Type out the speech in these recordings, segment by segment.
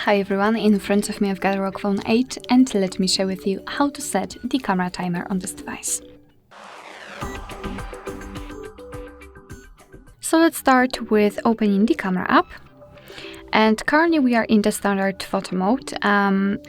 Hi everyone, in front of me I've got a ROG Phone 8 and let me share with you how to set the camera timer on this device. So let's start with opening the camera app. And currently we are in the standard photo mode,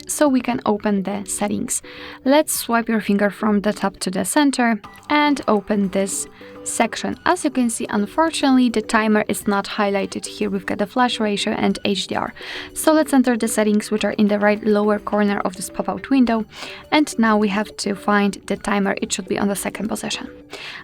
so we can open the settings. Let's swipe your finger from the top to the center and open this section. As you can see, unfortunately the timer is not highlighted here. We've got the flash ratio and HDR. So let's enter the settings, which are in the right lower corner of this pop-out window. And now we have to find the timer. It should be on the second position.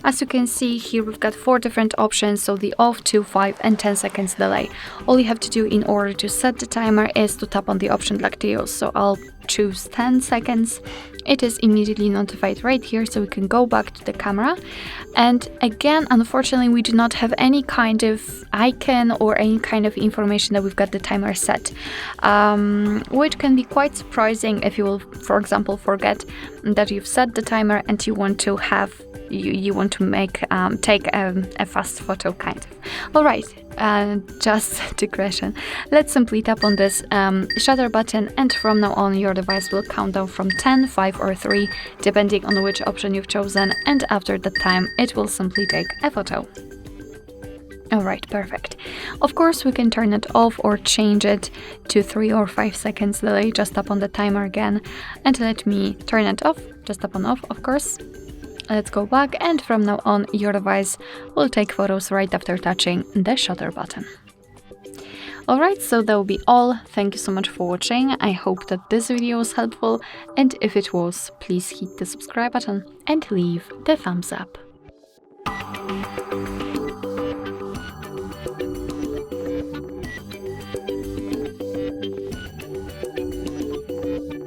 As you can see here, we've got 4 different options, so the off, 2, 5 and 10 seconds delay. All you have to do in order to set the timer is to tap on the option like to use. So I'll choose 10 seconds. It is immediately notified right here, so we can go back to the camera. And again, unfortunately, we do not have any kind of icon or any kind of information that we've got the timer set, which can be quite surprising if you will, for example, forget that you've set the timer and you want to have take a fast photo, kind of. All right, just digression. Let's simply tap on this shutter button, and from now on your device will count down from 10, 5 or 3, depending on which option you've chosen, and after that time it will simply take a photo. Alright, perfect. Of course, we can turn it off or change it to 3 or 5 seconds delay. Just tap on the timer again and let me turn it off. Just tap on off, of course. Let's go back, and from now on your device will take photos right after touching the shutter button. Alright, so that will be all. Thank you so much for watching. I hope that this video was helpful, and if it was, please hit the subscribe button and leave the thumbs up.